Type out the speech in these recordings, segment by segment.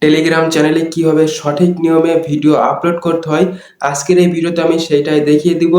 Telegram চ্যানেলে কিভাবে সঠিক নিয়মে ভিডিও আপলোড করতে হয়, আজকের এই ভিডিওতে আমি সেটাই দেখিয়ে দিব।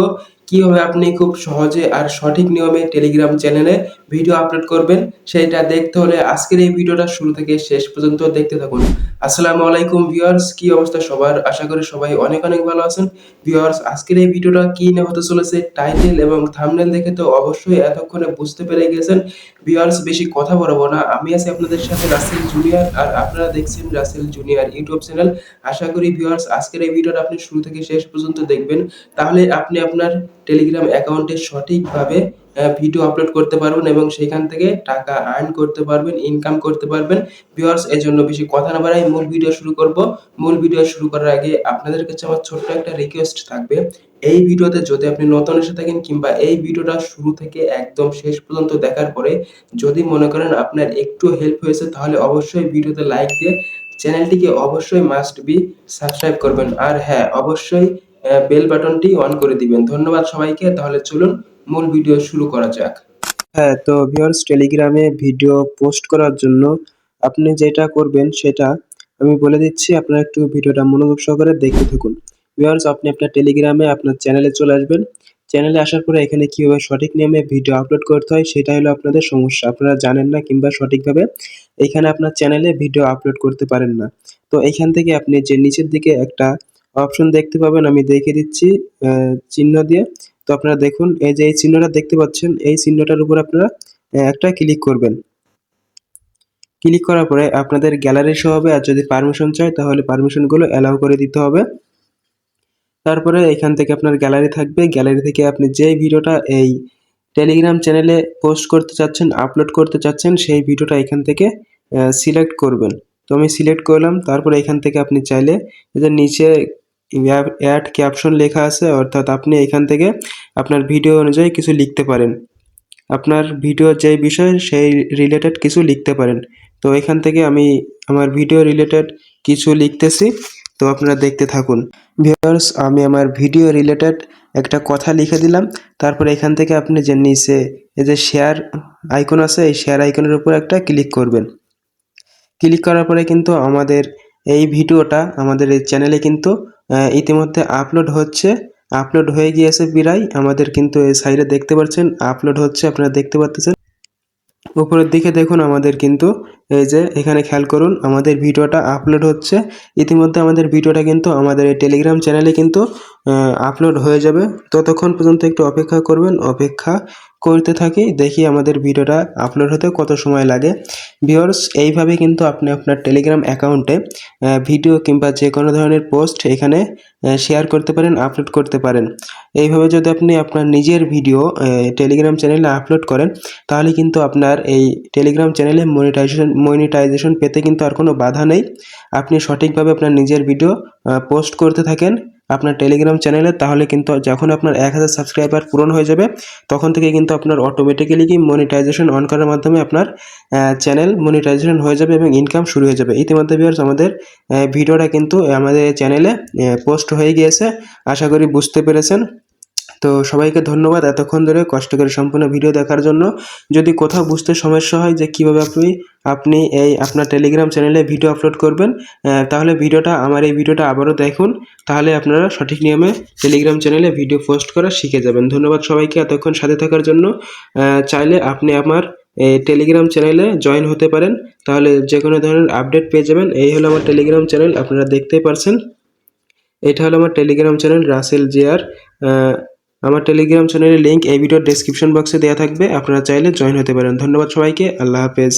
কিভাবে আপনি খুব সহজে আর সঠিক নিয়মে টেলিগ্রাম চ্যানেলে ভিডিও আপলোড করবেন, সেইটা দেখতে হলে আজকের এই ভিডিওটা শুরু থেকে শেষ পর্যন্ত দেখতে থাকুন। আসসালামু আলাইকুম ভিউয়ার্স, কি অবস্থা সবার? আশা করি সবাই অনেক অনেক ভালো আছেন। ভিউয়ার্স, আজকের এই ভিডিওটা কি নিয়ে হতে চলেছে, টাইটেল এবং থাম্বনেল দেখে তো অবশ্যই এতক্ষণে বুঝতে পেরে গেছেন। ভিউয়ার্স, বেশি কথা বলবো না, আমি আছি আপনাদের সাথে রাসেল জুনিয়র, আর আপনারা দেখছেন রাসেল জুনিয়র ইউটিউব চ্যানেল। আশা করি ভিউয়ার্স আজকের এই ভিডিওটা আপনি শুরু থেকে শেষ পর্যন্ত দেখবেন, তাহলে আপনি আপনার টেলিগ্রাম অ্যাকাউন্টে সঠিকভাবে ভিডিও আপলোড করতে পারবেন এবং সেখান থেকে টাকা আর্ন করতে পারবেন, ইনকাম করতে পারবেন। ভিউয়ার্স, এই জন্য বেশি কথা না বাড়াই মূল ভিডিও শুরু করব। মূল ভিডিও শুরু করার আগে আপনাদের কাছে আমার ছোট্ট একটা রিকোয়েস্ট থাকবে। এই ভিডিওতে যদি আপনি নতুন এসে থাকেন কিংবা এই ভিডিওটা শুরু থেকে একদম শেষ পর্যন্ত দেখার পরে যদি মনে করেন আপনার একটু হেল্প হয়েছে, তাহলে অবশ্যই ভিডিওতে লাইক দিয়ে চ্যানেলটিকে অবশ্যই মাস্ট বি সাবস্ক্রাইব করবেন। আর হ্যাঁ, অবশ্যই বেল বাটনটি অন করে দিবেন। ধন্যবাদ সবাইকে। তাহলে চলুন মূল ভিডিও শুরু করা যাক। হ্যাঁ, তো ভিউয়ার্স, টেলিগ্রামে ভিডিও পোস্ট করার জন্য আপনি যেটা করবেন সেটা আমি বলে দিচ্ছি, আপনারা একটু ভিডিওটা মনোযোগ সহকারে দেখতে থাকুন। ভিউয়ার্স, আপনি আপনার টেলিগ্রামে আপনার চ্যানেলে চলে আসবেন। চ্যানেলে আসার পরে এখানে কিভাবে সঠিক নিয়মে ভিডিও আপলোড করতে হয় সেটা হলো আপনাদের সমস্যা। আপনারা জানেন না কিংবা সঠিকভাবে এখানে আপনার চ্যানেলে ভিডিও আপলোড করতে পারেন না। তো এইখান থেকে আপনি যে নিচের দিকে একটা অপশন দেখতে পাবেন, আমি দেখিয়ে দিচ্ছি চিহ্ন দিয়ে। তো আপনারা দেখুন, এই যে এই চিহ্নটা দেখতে পাচ্ছেন, এই চিহ্নটার উপর আপনারা একটা ক্লিক করবেন। ক্লিক করার পরে আপনাদের গ্যালারি শো হবে, আর যদি পারমিশন চায় তাহলে পারমিশনগুলো অ্যালাউ করে দিতে হবে। তারপরে এখান থেকে আপনার গ্যালারি থাকবে, গ্যালারি থেকে আপনি যেই ভিডিওটা এই টেলিগ্রাম চ্যানেলে পোস্ট করতে চাচ্ছেন, আপলোড করতে চাচ্ছেন, সেই ভিডিওটা এখান থেকে সিলেক্ট করবেন। তো আমি সিলেক্ট করলাম। তারপরে এখান থেকে আপনি চাইলে এই যে নিচে অ্যাড ক্যাপশন লেখা আছে, অর্থাৎ আপনি এখান থেকে আপনার ভিডিও অনুযায়ী কিছু লিখতে পারেন। আপনার ভিডিওর যে বিষয় সেই রিলেটেড কিছু লিখতে পারেন। তো এখান থেকে আমি আমার ভিডিও রিলেটেড কিছু লিখতেছি, তো আপনারা দেখতে থাকুন। ভিউয়ার্স, আমি আমার ভিডিও রিলেটেড একটা কথা লিখে দিলাম। তারপরে এখান থেকে আপনি যে নিচে এই যে শেয়ার আইকন আছে, এই শেয়ার আইকনের উপর একটা ক্লিক করবেন। ক্লিক করার পরে কিন্তু আমাদের এই ভিডিওটা আমাদের এই চ্যানেলে কিন্তু ইতিমধ্যে আপলোড হচ্ছে। আপলোড হয়ে গিয়েছে প্রায়, আমাদের কিন্তু এই সাইডে দেখতে পাচ্ছেন আপলোড হচ্ছে, আপনারা দেখতে পাচ্ছেন। উপরের দিকে দেখুন, আমাদের কিন্তু এই যে এখানে খেয়াল করুন, আমাদের ভিডিওটা আপলোড হচ্ছে। ইতিমধ্যে আমাদের ভিডিওটা কিন্তু আমাদের এই টেলিগ্রাম চ্যানেলে কিন্তু আপলোড হয়ে যাবে। ততক্ষণ পর্যন্ত একটু অপেক্ষা করবেন। অপেক্ষা করতে থাকি, দেখি আমাদের ভিডিওটা আপলোড হতে কত সময় লাগে। ভিউয়ার্স, এইভাবে কিন্তু আপনি আপনার টেলিগ্রাম অ্যাকাউন্টে ভিডিও কিংবা যে কোনো ধরনের পোস্ট এখানে শেয়ার করতে পারেন, আপলোড করতে পারেন। এইভাবে যদি আপনি আপনার নিজের ভিডিও টেলিগ্রাম চ্যানেলে আপলোড করেন, তাহলে কিন্তু আপনার এই টেলিগ্রাম চ্যানেলে মনিটাইজেশন পেতে কিন্তু আর কোনো বাধা নেই। আপনি সঠিকভাবে আপনার নিজের ভিডিও পোস্ট করতে থাকেন আপনার টেলিগ্রাম চ্যানেলে, তাহলে কিন্তু যখন আপনার 1000 সাবস্ক্রাইবার পূরণ হয়ে যাবে, তখন থেকে কিন্তু আপনার অটোমেটিক্যালি কি মনিটাইজেশন অন করার মাধ্যমে আপনার চ্যানেল মনিটাইজেশন হয়ে যাবে এবং ইনকাম শুরু হয়ে যাবে। ইতিমধ্যে ভিউয়ার্স, আমাদের ভিডিওটা কিন্তু আমাদের চ্যানেলে পোস্ট হয়ে গিয়েছে। আশা করি বুঝতে পেরেছেন। তো সবাইকে ধন্যবাদ এতক্ষণ ধরে কষ্ট করে সম্পূর্ণ ভিডিও দেখার জন্য। যদি কোথাও বুঝতে সমস্যা হয় যে কীভাবে আপনি এই আপনার টেলিগ্রাম চ্যানেলে ভিডিও আপলোড করবেন, তাহলে আমার এই ভিডিওটা আবারও দেখুন, তাহলে আপনারা সঠিক নিয়মে টেলিগ্রাম চ্যানেলে ভিডিও পোস্ট করা শিখে যাবেন। ধন্যবাদ সবাইকে এতক্ষণ সাথে থাকার জন্য। চাইলে আপনি আমার এই টেলিগ্রাম চ্যানেলে জয়েন হতে পারেন, তাহলে যে কোনো ধরনের আপডেট পেয়ে যাবেন। এই হলো আমার টেলিগ্রাম চ্যানেল, আপনারা দেখতেই পারছেন। এটা হলো আমার টেলিগ্রাম চ্যানেল রাসেল জিআর। আমার টেলিগ্রাম চ্যানেলের লিঙ্ক এই ভিডিওর ডেসক্রিপশন বক্সে দেওয়া থাকবে, আপনারা চাইলে জয়েন হতে পারেন। ধন্যবাদ সবাইকে, আল্লাহ হাফেজ।